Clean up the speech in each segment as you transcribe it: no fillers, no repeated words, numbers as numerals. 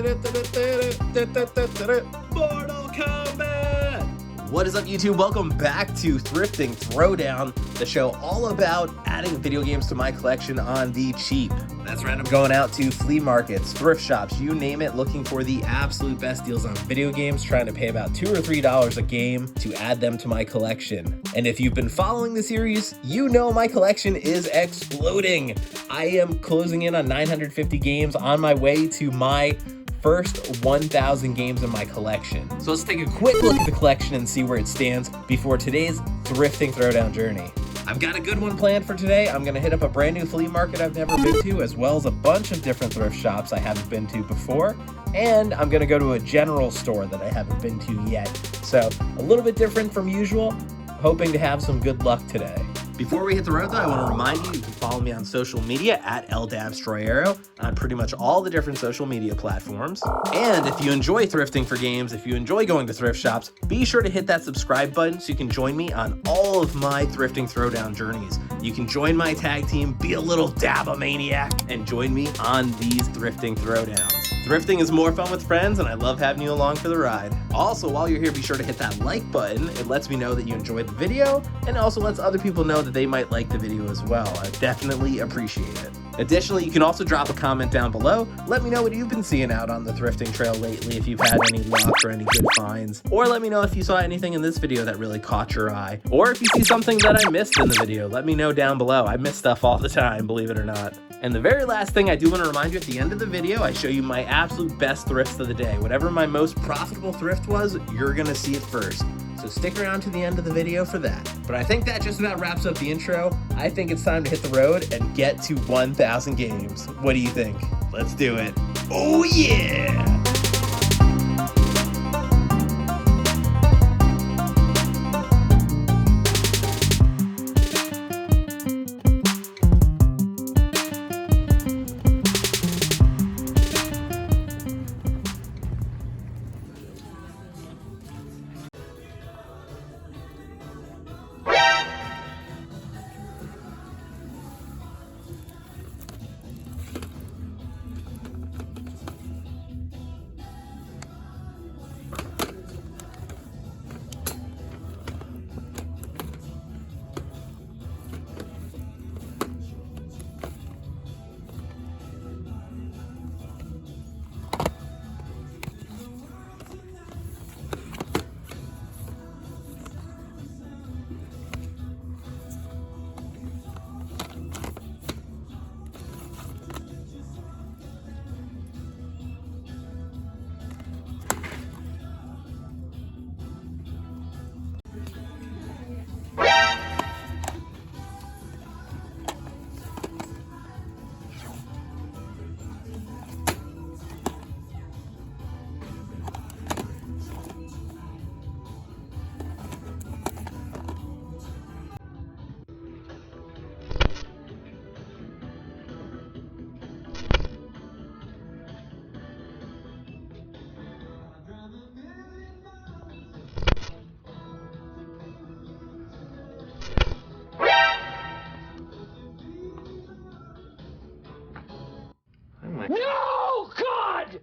Mortal Kombat! What is up, YouTube? Welcome back to Thrifting Throwdown, the show all about adding video games to my collection on the cheap. That's right, I'm going out to flea markets, thrift shops, you name it, looking for the absolute best deals on video games, trying to pay about $2 or $3 a game to add them to my collection. And if you've been following the series, you know my collection is exploding. I am closing in on 950 games, on my way to my first 1,000 games in my collection. So let's take a quick look at the collection and see where it stands before today's Thrifting Throwdown journey. I've got a good one planned for today. I'm gonna hit up a brand new flea market I've never been to, as well as a bunch of different thrift shops I haven't been to before. And I'm gonna go to a general store that I haven't been to yet. So a little bit different from usual, hoping to have some good luck today. Before we hit the road though, I want to remind you, you can follow me on social media at Dabstroyero on pretty much all the different social media platforms. And if you enjoy thrifting for games, if you enjoy going to thrift shops, be sure to hit that subscribe button so you can join me on all of my Thrifting Throwdown journeys. You can join my tag team, be a little Dabamaniac, and join me on these Thrifting Throwdowns. Thrifting is more fun with friends, and I love having you along for the ride. Also, while you're here, be sure to hit that like button. It lets me know that you enjoyed the video, and also lets other people know that they might like the video as well. I definitely appreciate it. Additionally, you can also drop a comment down below. Let me know what you've been seeing out on the thrifting trail lately, if you've had any luck or any good finds. Or let me know if you saw anything in this video that really caught your eye. Or if you see something that I missed in the video, let me know down below. I miss stuff all the time, believe it or not. And the very last thing I do want to remind you, at the end of the video, I show you my absolute best thrifts of the day. Whatever my most profitable thrift was, you're gonna see it first. So stick around to the end of the video for that. But I think that just about wraps up the intro. I think it's time to hit the road and get to 1,000 games. What do you think? Let's do it. Oh yeah! No, God!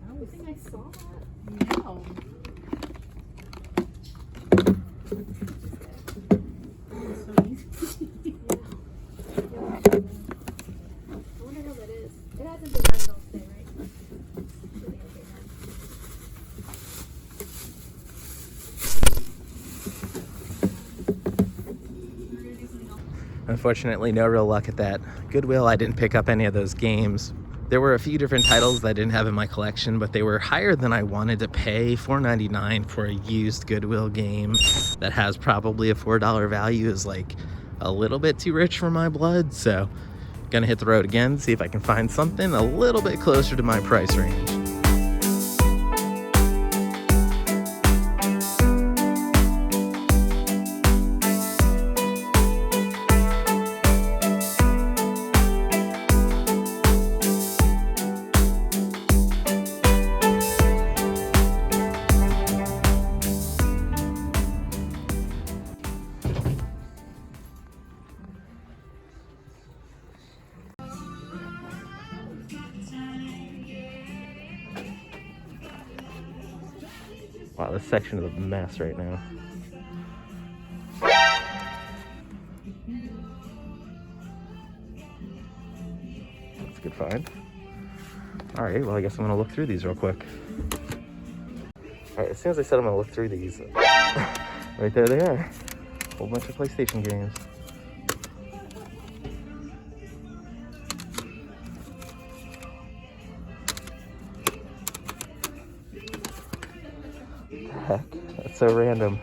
I think I saw that. No. Unfortunately, no real luck at that. Goodwill, I didn't pick up any of those games. There were a few different titles that I didn't have in my collection, but they were higher than I wanted to pay. $4.99 for a used Goodwill game that has probably a $4 value is like a little bit too rich for my blood. So gonna hit the road again, see if I can find something a little bit closer to my price range. Wow, this section is a mess right now. That's a good find. All right, well, I guess I'm gonna look through these real quick. All right, as soon as I said I'm gonna look through these, right there they are. Whole bunch of PlayStation games. What the heck? That's so random.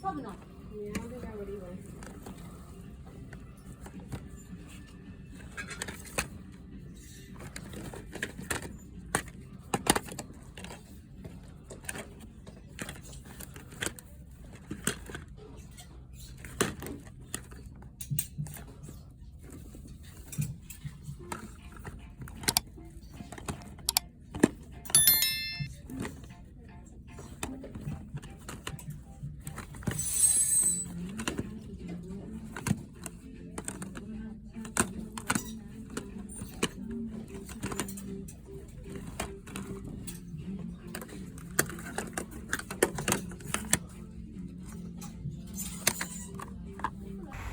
Probably not. Yeah, I don't think I would either.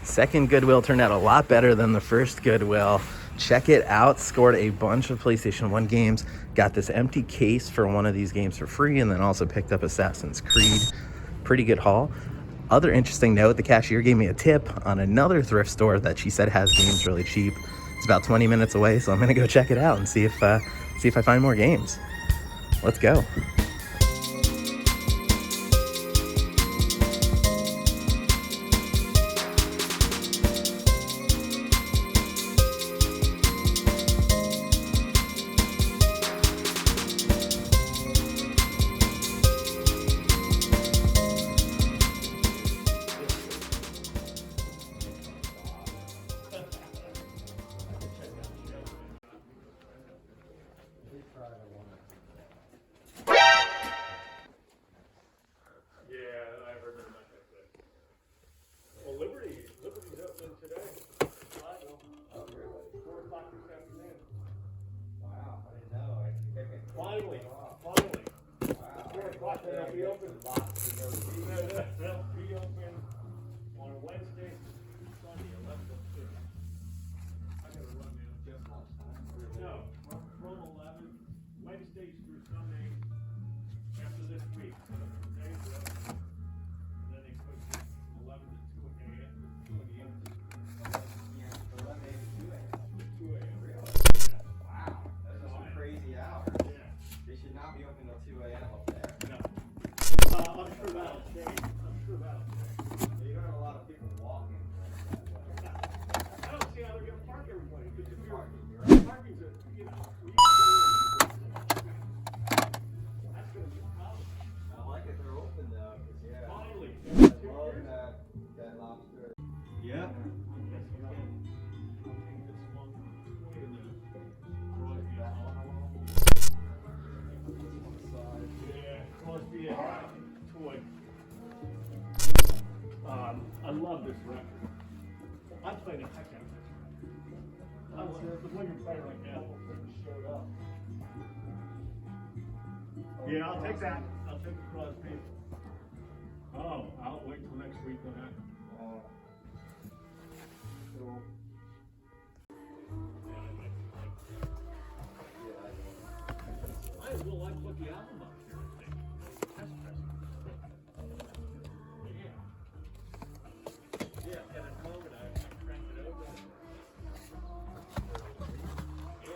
Second Goodwill turned out a lot better than the first Goodwill. Check it out. Scored a bunch of PlayStation 1 games. Got this empty case for one of these games for free, and then also picked up Assassin's Creed. Pretty good haul. Other interesting note, the cashier gave me a tip on another thrift store that she said has games really cheap. It's about 20 minutes away, so I'm gonna go check it out and see if I find more games. Let's go. Finally. 4 o'clock, they'll be open. They'll be open on Wednesday, Sunday, 11 to 2. I gotta run now. No, from 11, Wednesdays through Sunday, after this week. Okay, and then they put 11 to 2 a.m. 2 in the evening. 2 a.m. Really? Yeah. Wow, those are some crazy hours. Yeah. They should not be open till 2 a.m. up there. No. I'm sure that'll change. You don't have a lot of people walking that way. I don't see how they're gonna park everybody. Because if you're parking's a, that's gonna be a problem. I like it they're open though, because yeah. Finally. I love that lobster. Yeah. I love this record. I'm playing the heck out of this record. I love the one you're playing right now. Showed up. Yeah, I'll take that. I'll take the Crosby. Oh, Oh, I'll wait till next week on that. So, I as well like put the album up here, I think. Test press. Yeah. Yeah, and at home, and I cranked it over. Yeah.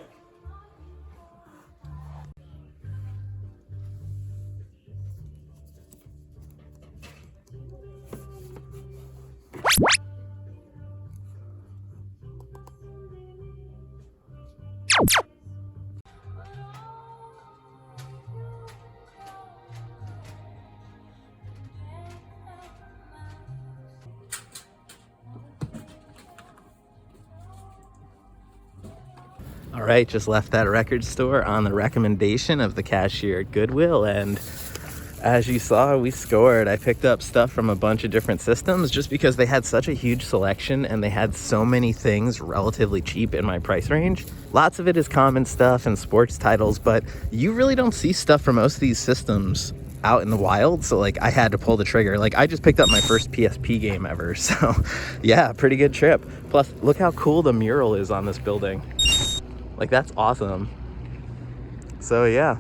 All right, just left that record store on the recommendation of the cashier at Goodwill, and as you saw, we scored. I picked up stuff from a bunch of different systems just because they had such a huge selection and they had so many things relatively cheap in my price range. Lots of it is common stuff and sports titles, but you really don't see stuff from most of these systems out in the wild, so like I had to pull the trigger. Like I just picked up my first PSP game ever, so yeah, pretty good trip. Plus, look how cool the mural is on this building. Like, that's awesome. So yeah,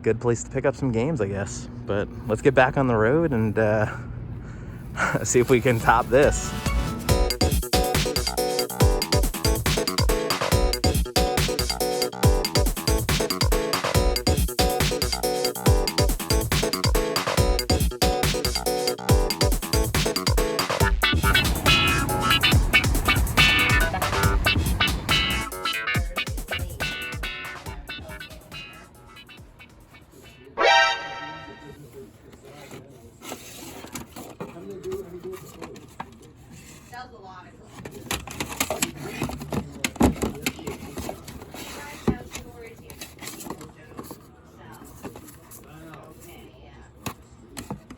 good place to pick up some games, I guess. But let's get back on the road and see if we can top this. Sells a lot of okay, yeah.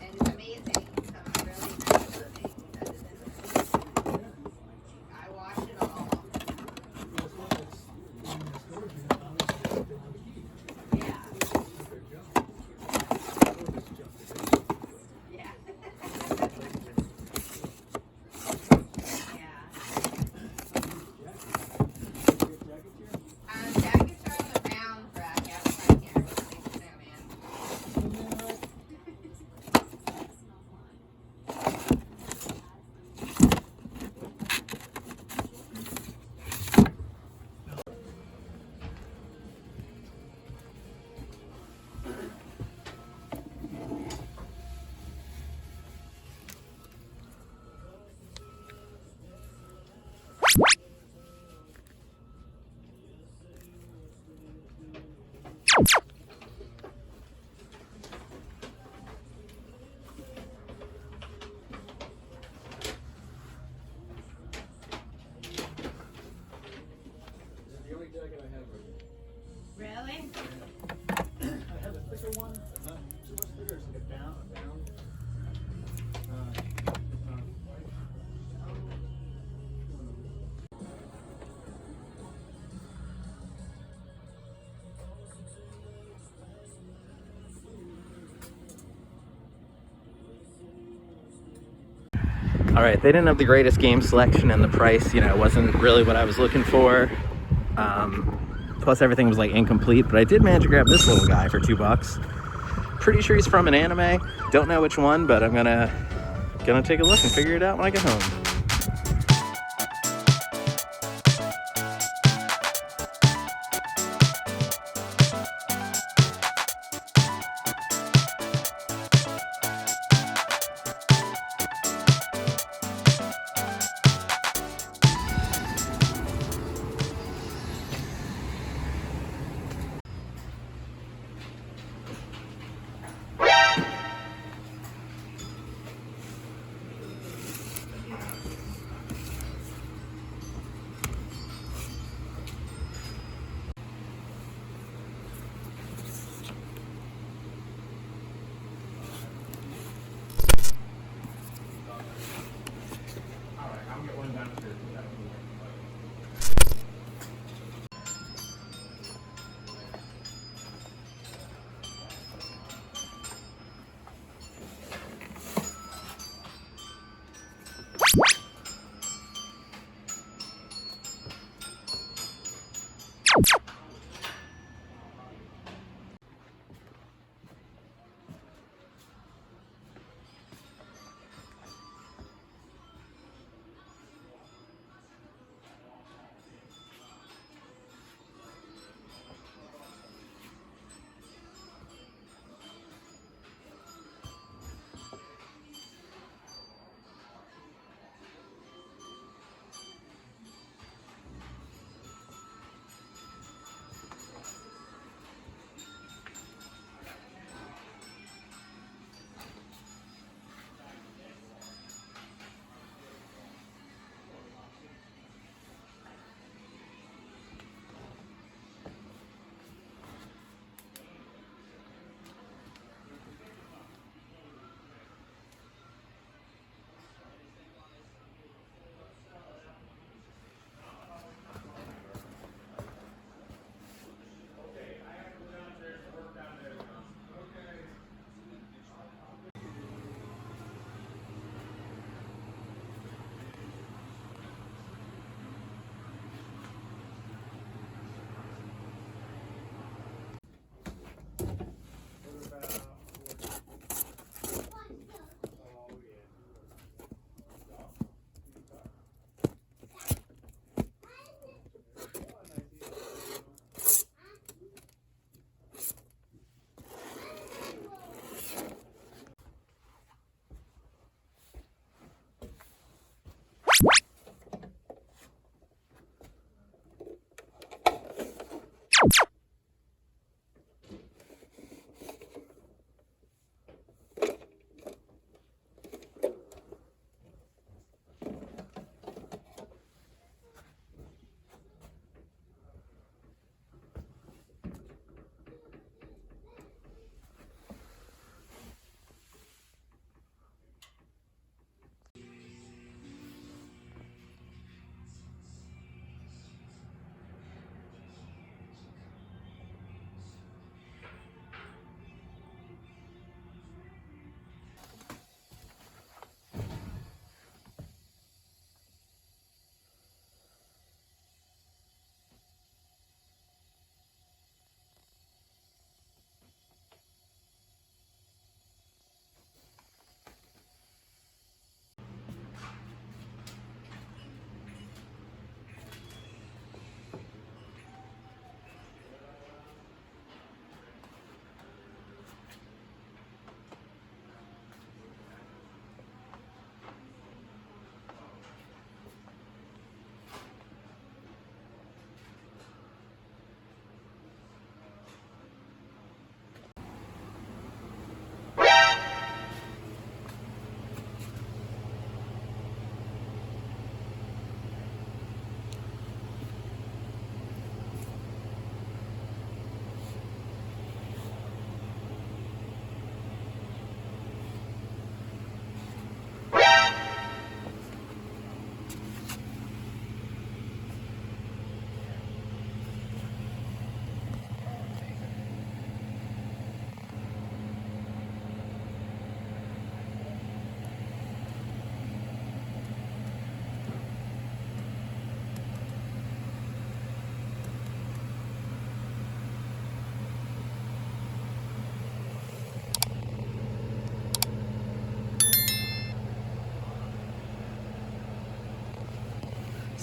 And it's amazing. Some really nice things that is in the I wash it all. Yeah. Yeah. Jackets are on the ground, Brad. Yeah, I can't really think of them, man. the only jacket I have right Really? I have a thicker one, not too much thicker, it's like a down. All right, they didn't have the greatest game selection, and the price, you know, wasn't really what I was looking for. Plus everything was like incomplete, but I did manage to grab this little guy for $2. Pretty sure he's from an anime. Don't know which one, but I'm gonna take a look and figure it out when I get home.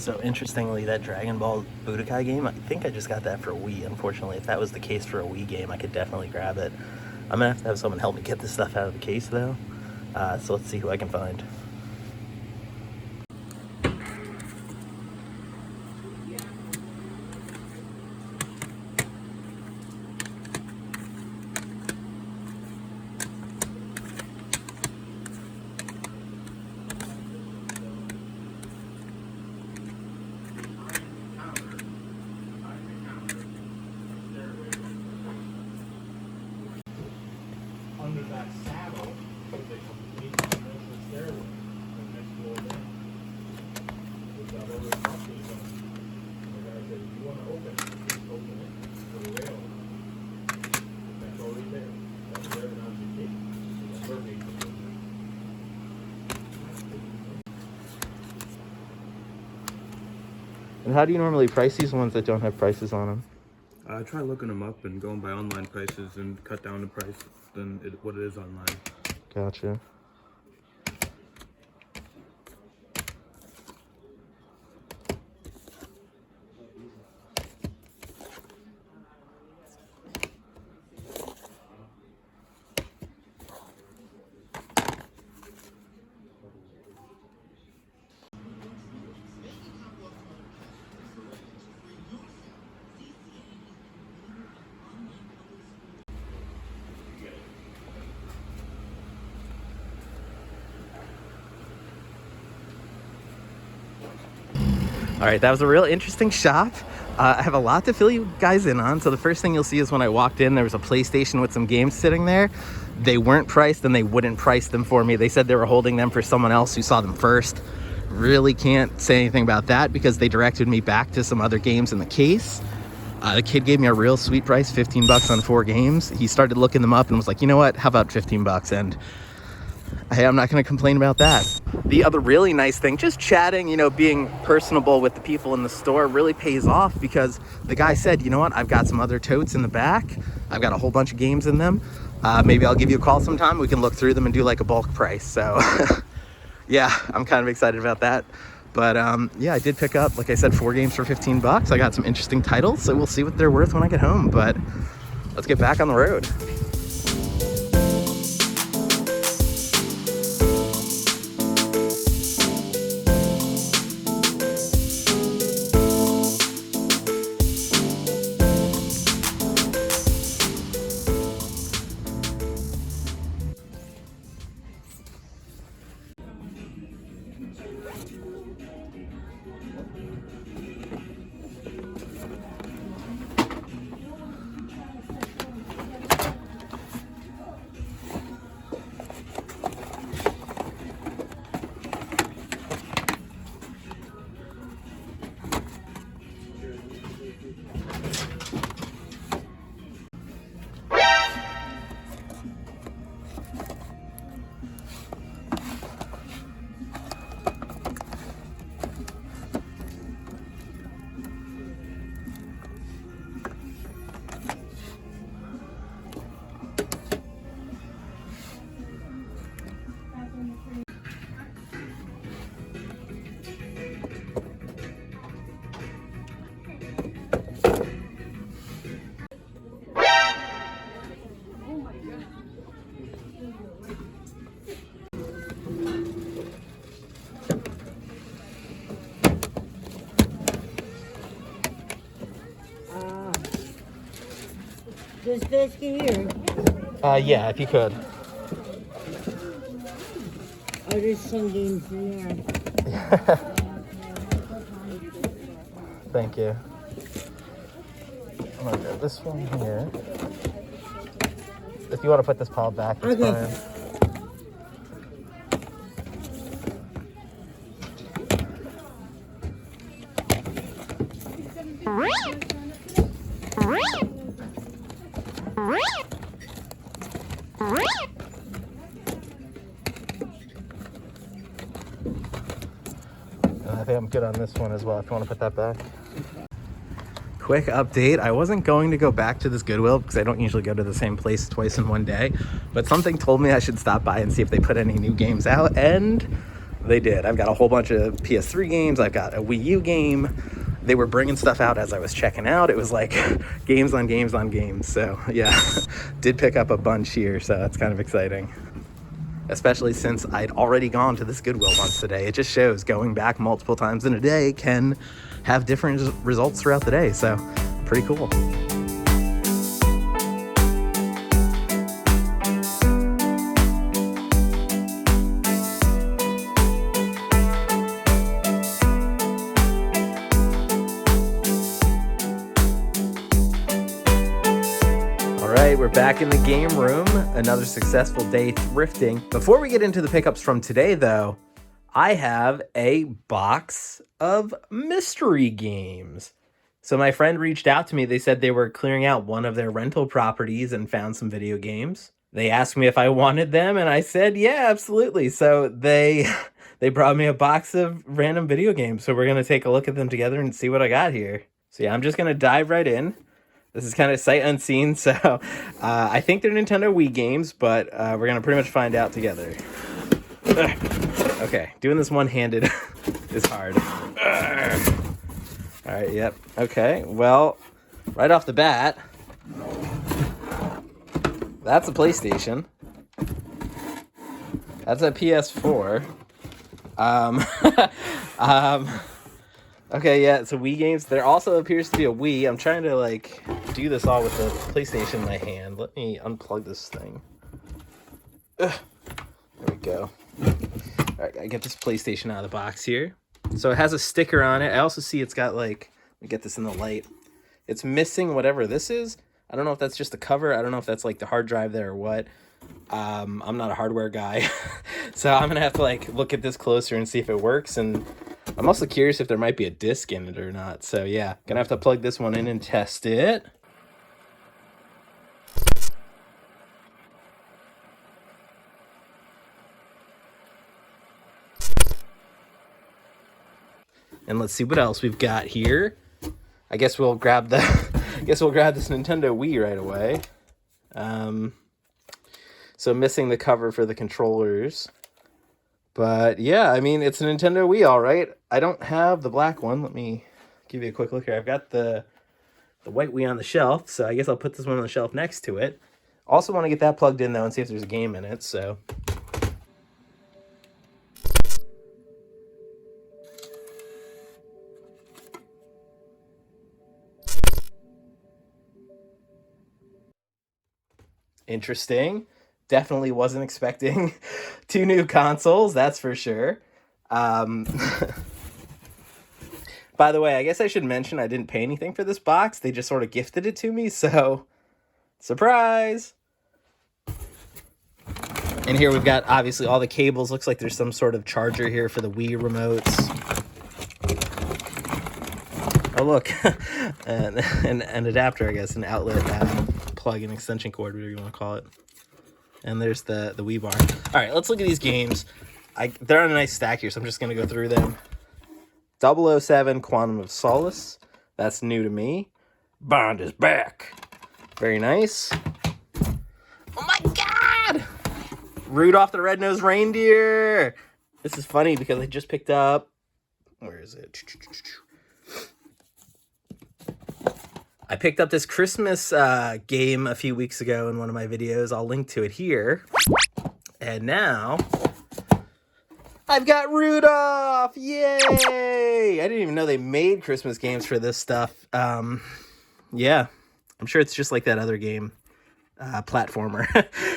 So interestingly, that Dragon Ball Budokai game, I think I just got that for Wii. Unfortunately, if that was the case for a Wii game, I could definitely grab it. I'm gonna have to have someone help me get this stuff out of the case though. So let's see who I can find. Under that saddle is a complete commercial stairway from next floor down. Which I've already talked to you about. The guy said, if you want to open it, just open it for the rail. That's already there. That's there and on the key. It's perfect. And how do you normally price these ones that don't have prices on them? I try looking them up and going by online prices and cut down the price than what it is online. Gotcha. All right, that was a real interesting shop. I have a lot to fill you guys in on. So the first thing you'll see is when I walked in, there was a PlayStation with some games sitting there. They weren't priced and they wouldn't price them for me. They said they were holding them for someone else who saw them first. Really can't say anything about that because they directed me back to some other games in the case. The kid gave me a real sweet price, 15 bucks on 4 games. He started looking them up and was like, you know what, how about 15 bucks? And hey, I'm not gonna complain about that. The other really nice thing, just chatting, you know, being personable with the people in the store really pays off because the guy said, you know what, I've got some other totes in the back. I've got a whole bunch of games in them. Maybe I'll give you a call sometime. We can look through them and do like a bulk price. So yeah, I'm kind of excited about that. But yeah, I did pick up, like I said, 4 games for 15 bucks. I got some interesting titles, so we'll see what they're worth when I get home. But let's get back on the road. This basket here. Yeah, if you could. Oh, there's some games in there. Thank you. I'm gonna grab this one here. If you want to put this pile back, it's Okay. fine. And I think I'm good on this one as well, if you want to put that back. Quick update, I wasn't going to go back to this Goodwill because I don't usually go to the same place twice in one day, but something told me I should stop by and see if they put any new games out, and They did. I've got a whole bunch of PS3 games. I've got a Wii U game. They were bringing stuff out as I was checking out. It was like games on games on games. So yeah, did pick up a bunch here. So that's kind of exciting. Especially since I'd already gone to this Goodwill once today. It just shows going back multiple times in a day can have different results throughout the day. So pretty cool. We're back in the game room. Another successful day thrifting. Before we get into the pickups from today, though, I have a box of mystery games. So my friend reached out to me. They said they were clearing out one of their rental properties and found some video games. They asked me if I wanted them, and I said, yeah, absolutely. So they brought me a box of random video games. So we're going to take a look at them together and see what I got here. So yeah, I'm just going to dive right in. This is kind of sight unseen, so I think they're Nintendo Wii games, but we're going to pretty much find out together. Okay, doing this one-handed is hard. All right, yep. Okay, well, right off the bat, that's a PlayStation. That's a PS4. Okay, yeah, it's a Wii games. There also appears to be a Wii. I'm trying to, like, do this all with the PlayStation in my hand. Let me unplug this thing. Ugh. There we go. All right, I get this PlayStation out of the box here. So it has a sticker on it. I also see it's got, like, let me get this in the light. It's missing whatever this is. I don't know if that's just the cover. I don't know if that's, like, the hard drive there or what. I'm not a hardware guy. So I'm going to have to, like, look at this closer and see if it works. And I'm also curious if there might be a disc in it or not. So yeah, gonna have to plug this one in and test it. And let's see what else we've got here. I guess we'll grab this Nintendo Wii right away. So missing the cover for the controllers. But yeah, I mean, it's a Nintendo Wii, all right. I don't have the black one. Let me give you a quick look here. I've got the white Wii on the shelf, so I guess I'll put this one on the shelf next to it. Also want to get that plugged in, though, and see if there's a game in it, so. Interesting. Definitely wasn't expecting 2 new consoles, that's for sure. By the way, I guess I should mention I didn't pay anything for this box. They just sort of gifted it to me, so surprise! And here we've got, obviously, all the cables. Looks like there's some sort of charger here for the Wii remotes. Oh, look. an adapter, I guess, an outlet, plug, an extension cord, whatever you want to call it. And there's the Wii bar. All right, let's look at these games. They're on a nice stack here, so I'm just going to go through them. 007 Quantum of Solace. That's new to me. Bond is back. Very nice. Oh my god! Rudolph the Red-Nosed Reindeer. This is funny because I just picked up... Where is it? I picked up this Christmas game a few weeks ago in one of my videos. I'll link to it here. And now, I've got Rudolph! Yay! I didn't even know they made Christmas games for this stuff. Yeah, I'm sure it's just like that other game, platformer.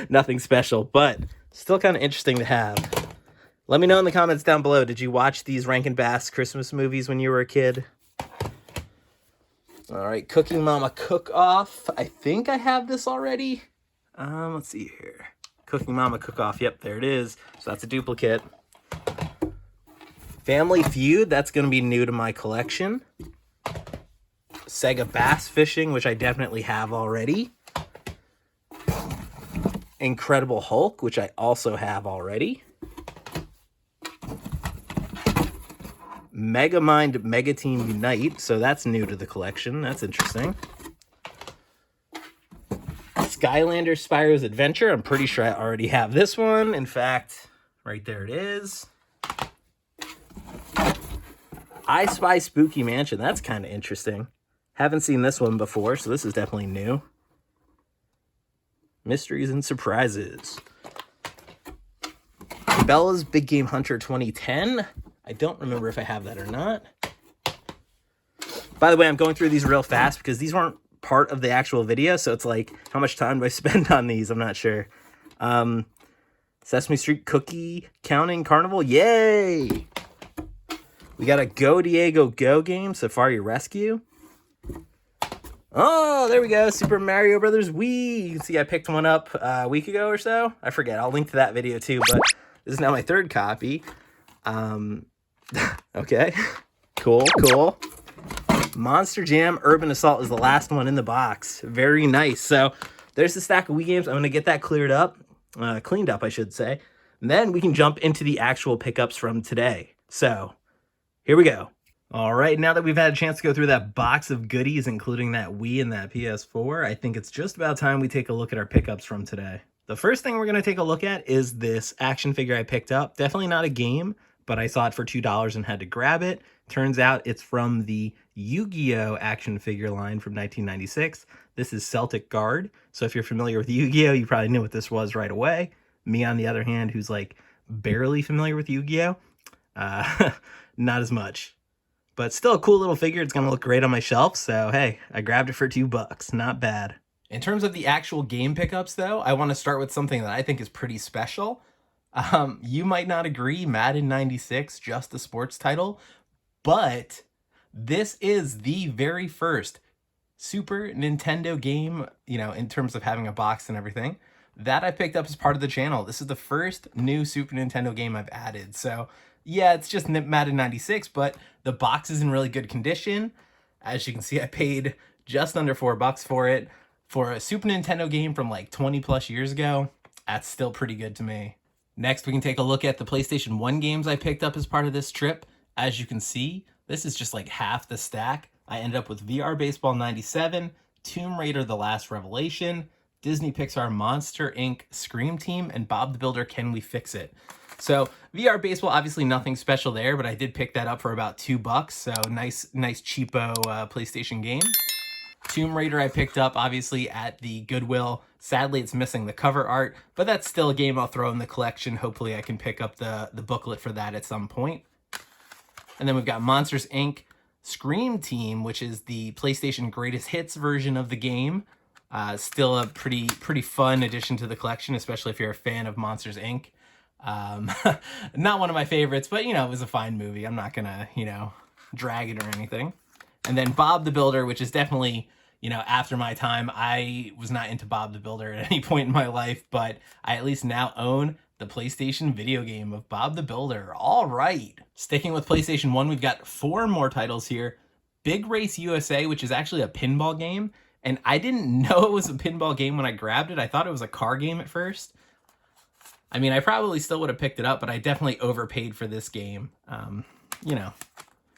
Nothing special, but still kind of interesting to have. Let me know in the comments down below, did you watch these Rankin Bass Christmas movies when you were a kid? All right, Cooking Mama Cook Off. I think I have this already. Let's see here. Cooking Mama Cook Off. Yep, there it is. So that's a duplicate. Family Feud. That's going to be new to my collection. Sega Bass Fishing, which I definitely have already. Incredible Hulk, which I also have already. Megamind Mega Team Unite, so that's new to the collection. That's interesting. Skylander Spyro's Adventure. I'm pretty sure I already have this one. In fact, right there it is. I Spy Spooky Mansion. That's kind of interesting. Haven't seen this one before, so this is definitely new. Mysteries and surprises. Bella's Big Game Hunter 2010. I don't remember if I have that or not. By the way, I'm going through these real fast because these weren't part of the actual video, so it's like, how much time do I spend on these? I'm not sure. Sesame Street Cookie Counting Carnival. Yay! We got a Go Diego Go game, Safari Rescue. Oh, there we go. Super Mario Brothers Wii. You can see I picked one up a week ago or so. I forget. I'll link to that video too, but this is now my third copy. Okay. Cool. Monster Jam Urban Assault is the last one in the box. Very nice. So there's the stack of Wii games. I'm going to get that cleaned up, I should say. And then we can jump into the actual pickups from today. So here we go. All right, now that we've had a chance to go through that box of goodies, including that Wii and that PS4, I think it's just about time we take a look at our pickups from today. The first thing we're going to take a look at is this action figure I picked up. Definitely not a game, but I saw it for $2 and had to grab it. Turns out it's from the Yu-Gi-Oh! Action figure line from 1996. This is Celtic Guard. So if you're familiar with Yu-Gi-Oh!, you probably knew what this was right away. Me, on the other hand, who's like barely familiar with Yu-Gi-Oh!, not as much. But still a cool little figure. It's going to look great on my shelf. So, hey, I grabbed it for $2. Not bad. In terms of the actual game pickups, though, I want to start with something that I think is pretty special. You might not agree, Madden 96, just a sports title. But this is the very first Super Nintendo game, you know, in terms of having a box and everything, that I picked up as part of the channel. This is the first new Super Nintendo game I've added. So, yeah, it's just Madden 96, but the box is in really good condition. As you can see, I paid just under $4 for it. For a Super Nintendo game from like 20 plus years ago, that's still pretty good to me. Next, we can take a look at the PlayStation 1 games I picked up as part of this trip. As you can see, this is just like half the stack. I ended up with VR Baseball 97, Tomb Raider The Last Revelation, Disney Pixar Monster Inc. Scream Team, and Bob the Builder Can We Fix It? So VR Baseball, obviously nothing special there, but I did pick that up for about $2. So nice cheapo PlayStation game. Tomb Raider I picked up obviously at the Goodwill. Sadly, it's missing the cover art, but that's still a game I'll throw in the collection. Hopefully I can pick up the booklet for that at some point. And then we've got Monsters Inc. Scream Team, which is the PlayStation Greatest Hits version of the game. Still a pretty fun addition to the collection, especially if you're a fan of Monsters Inc. Not one of my favorites, but you know, it was a fine movie. I'm not gonna, you know, drag it or anything. And then Bob the Builder, which is definitely, you know, after my time. I was not into Bob the Builder at any point in my life, but I at least now own the PlayStation video game of Bob the Builder. All right. Sticking with PlayStation 1, we've got 4 more titles here. Big Race USA, which is actually a pinball game. And I didn't know it was a pinball game when I grabbed it. I thought it was a car game at first. I mean, I probably still would have picked it up, but I definitely overpaid for this game. You know,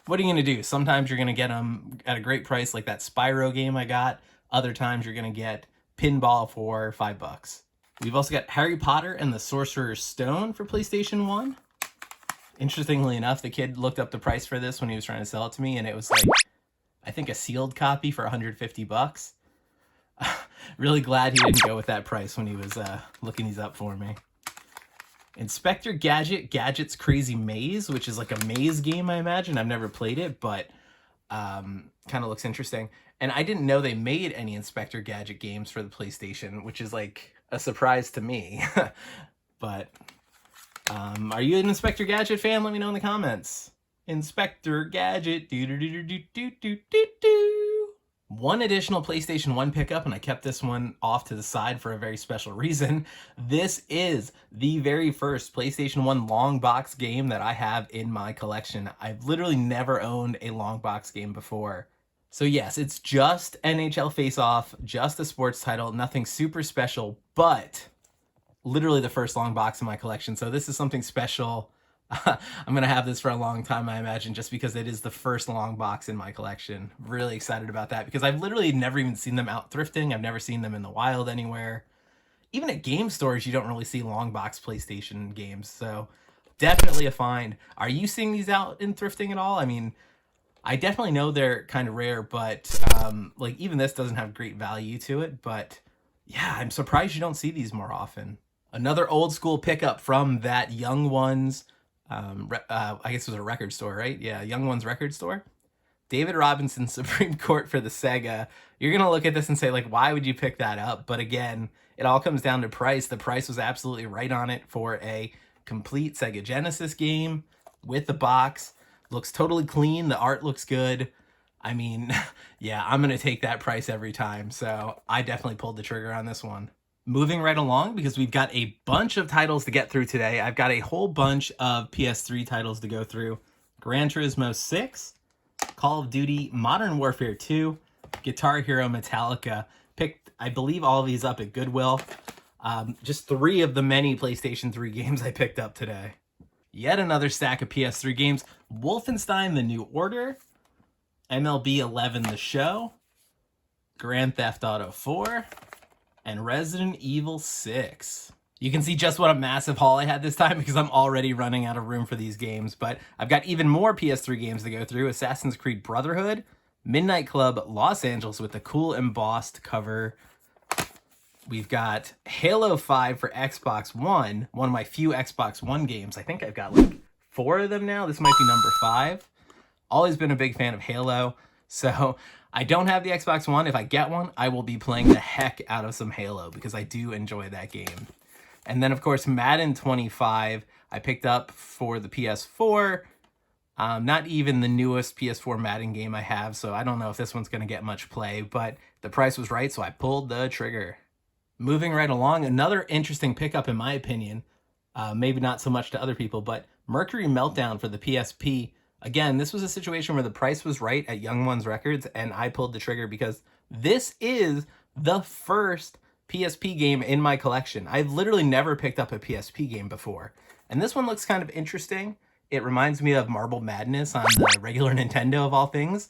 what are you going to do? Sometimes you're going to get them at a great price, like that Spyro game I got. Other times you're going to get pinball for $5. We've also got Harry Potter and the Sorcerer's Stone for PlayStation 1. Interestingly enough, the kid looked up the price for this when he was trying to sell it to me, and it was like, I think a sealed copy for $150. Really glad he didn't go with that price when he was looking these up for me. Inspector Gadget, Gadget's Crazy Maze, which is like a maze game, I imagine. I've never played it, but kind of looks interesting. And I didn't know they made any Inspector Gadget games for the PlayStation, which is like a surprise to me. But are you an Inspector Gadget fan? Let me know in the comments. Inspector Gadget, do-do-do-do-do-do-do-do. One additional PlayStation 1 pickup, and I kept this one off to the side for a very special reason. This is the very first PlayStation 1 long box game that I have in my collection. I've literally never owned a long box game before. So yes, it's just NHL Face Off, just a sports title, nothing super special, but literally the first long box in my collection. So this is something special. I'm going to have this for a long time, I imagine, just because it is the first long box in my collection. Really excited about that because I've literally never even seen them out thrifting. I've never seen them in the wild anywhere. Even at game stores, you don't really see long box PlayStation games. So definitely a find. Are you seeing these out in thrifting at all? I mean, I definitely know they're kind of rare, but like even this doesn't have great value to it. But yeah, I'm surprised you don't see these more often. Another old school pickup from that Young Ones, I guess it was a record store, right? Yeah, Young Ones record store. David Robinson's Supreme Court for the Sega. You're going to look at this and say, like, why would you pick that up? But again, it all comes down to price. The price was absolutely right on it for a complete Sega Genesis game with the box. Looks totally clean. The art looks good. I mean, yeah, I'm going to take that price every time. So I definitely pulled the trigger on this one. Moving right along, because we've got a bunch of titles to get through today. I've got a whole bunch of PS3 titles to go through. Gran Turismo 6, Call of Duty Modern Warfare 2, Guitar Hero Metallica. Picked, I believe, all of these up at Goodwill. Just 3 of the many PlayStation 3 games I picked up today. Yet another stack of PS3 games. Wolfenstein: The New Order, MLB 11 The Show, Grand Theft Auto 4, and Resident Evil 6. You can see just what a massive haul I had this time because I'm already running out of room for these games, but I've got even more PS3 games to go through. Assassin's Creed Brotherhood, Midnight Club Los Angeles with the cool embossed cover. We've got Halo 5 for Xbox One, one of my few Xbox One games. I think I've got like 4 of them now. This might be number 5. Always been a big fan of Halo, so I don't have the Xbox One. If I get one, I will be playing the heck out of some Halo because I do enjoy that game. And then, of course, Madden 25, I picked up for the PS4. Not even the newest PS4 Madden game I have, so I don't know if this one's going to get much play, but the price was right, so I pulled the trigger. Moving right along, another interesting pickup in my opinion, maybe not so much to other people, but Mercury Meltdown for the PSP. Again, this was a situation where the price was right at Young Ones Records, and I pulled the trigger because this is the first PSP game in my collection. I've literally never picked up a PSP game before. And this one looks kind of interesting. It reminds me of Marble Madness on the regular Nintendo of all things.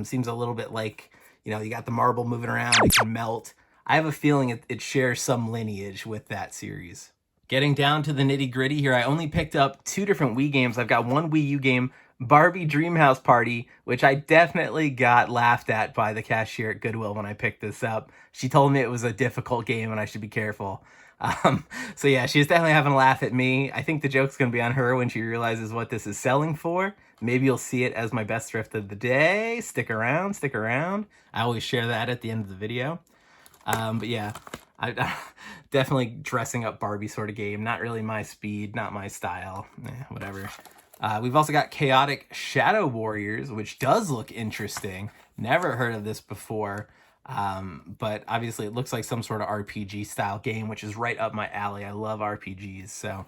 Seems a little bit like, you know, you got the marble moving around, it can melt. I have a feeling it shares some lineage with that series. Getting down to the nitty gritty here, I only picked up 2 different Wii games. I've got one Wii U game, Barbie Dreamhouse Party, which I definitely got laughed at by the cashier at Goodwill when I picked this up. She told me it was a difficult game and I should be careful. So yeah, she's definitely having a laugh at me. I think the joke's going to be on her when she realizes what this is selling for. Maybe you'll see it as my best thrift of the day. Stick around, stick around. I always share that at the end of the video. But yeah, I definitely dressing up Barbie sort of game. Not really my speed, not my style. Whatever. We've also got Chaotic Shadow Warriors, which does look interesting. Never heard of this before. But obviously it looks like some sort of RPG style game, which is right up my alley. I love RPGs. So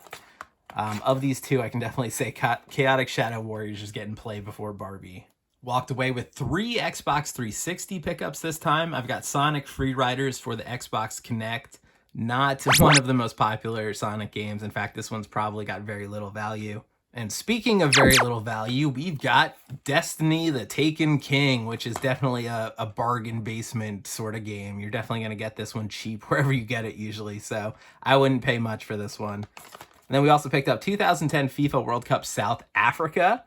of these 2, I can definitely say Chaotic Shadow Warriors is getting played before Barbie. Walked away with 3 Xbox 360 pickups this time. I've got Sonic Free Riders for the Xbox Kinect. Not one of the most popular Sonic games. In fact, this one's probably got very little value. And speaking of very little value, we've got Destiny the Taken King, which is definitely a bargain basement sort of game. You're definitely going to get this one cheap wherever you get it usually, so I wouldn't pay much for this one. And then we also picked up 2010 FIFA World Cup South Africa.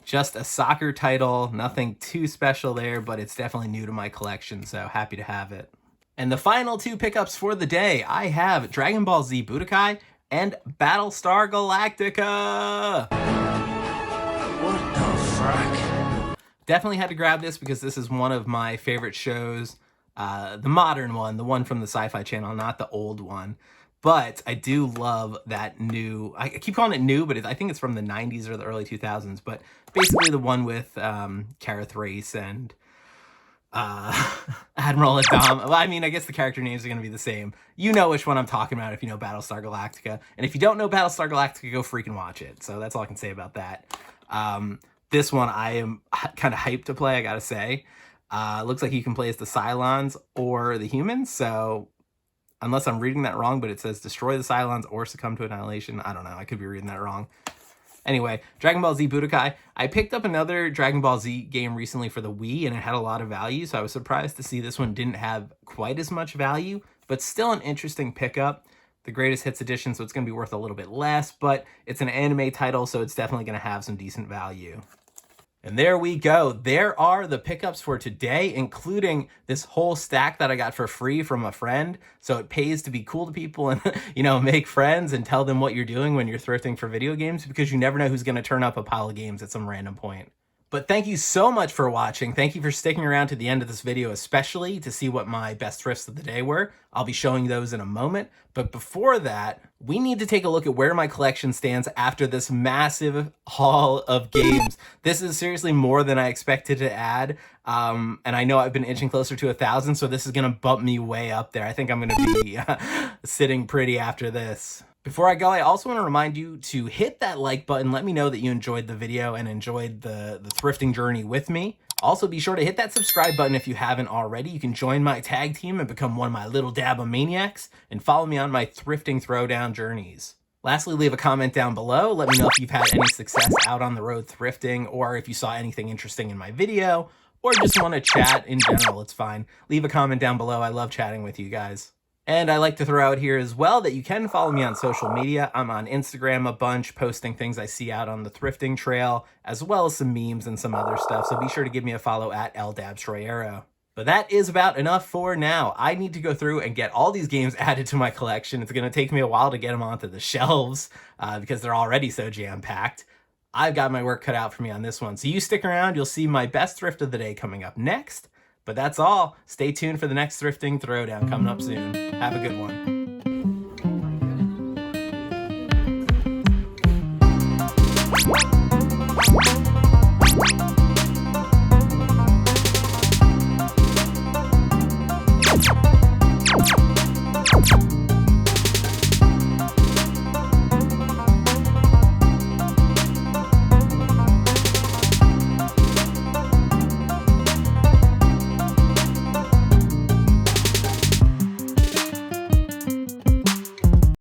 Just a soccer title, nothing too special there, but it's definitely new to my collection, so happy to have it. And the final 2 pickups for the day, I have Dragon Ball Z Budokai and Battlestar Galactica. What the fuck? Definitely had to grab this because this is one of my favorite shows. The modern one, the one from the Sci-Fi Channel, not the old one. But I do love that new, I keep calling it new, but I think it's from the 90s or the early 2000s. But basically the one with Kara Thrace and Admiral Adam. Well, I mean, I guess the character names are going to be the same. You know which one I'm talking about if you know Battlestar Galactica. And if you don't know Battlestar Galactica, go freaking watch it. So that's all I can say about that. This one I am kind of hyped to play, I gotta say. Looks like you can play as the Cylons or the humans. So unless I'm reading that wrong, but it says destroy the Cylons or succumb to annihilation. I don't know. I could be reading that wrong. Anyway, Dragon Ball Z Budokai. I picked up another Dragon Ball Z game recently for the Wii, and it had a lot of value, so I was surprised to see this one didn't have quite as much value, but still an interesting pickup. The Greatest Hits edition, so it's going to be worth a little bit less, but it's an anime title, so it's definitely going to have some decent value. And there we go. There are the pickups for today, including this whole stack that I got for free from a friend. So it pays to be cool to people and, you know, make friends and tell them what you're doing when you're thrifting for video games, because you never know who's going to turn up a pile of games at some random point. But thank you so much for watching. Thank you for sticking around to the end of this video, especially to see what my best thrifts of the day were. I'll be showing those in a moment. But before that, we need to take a look at where my collection stands after this massive haul of games. This is seriously more than I expected to add. And I know I've been inching closer to 1,000, so this is gonna bump me way up there. I think I'm gonna be sitting pretty after this. Before I go, I also want to remind you to hit that like button. Let me know that you enjoyed the video and enjoyed the thrifting journey with me. Also, be sure to hit that subscribe button if you haven't already. You can join my tag team and become one of my little Dabamaniacs, and follow me on my Thrifting Throwdown journeys. Lastly, leave a comment down below. Let me know if you've had any success out on the road thrifting, or if you saw anything interesting in my video, or just want to chat in general. It's fine. Leave a comment down below. I love chatting with you guys. And I like to throw out here as well that you can follow me on social media. I'm on Instagram a bunch, posting things I see out on the thrifting trail, as well as some memes and some other stuff. So be sure to give me a follow at Dabstroyero. But that is about enough for now. I need to go through and get all these games added to my collection. It's going to take me a while to get them onto the shelves because they're already so jam-packed. I've got my work cut out for me on this one. So you stick around. You'll see my best thrift of the day coming up next. But that's all. Stay tuned for the next Thrifting Throwdown coming up soon. Have a good one.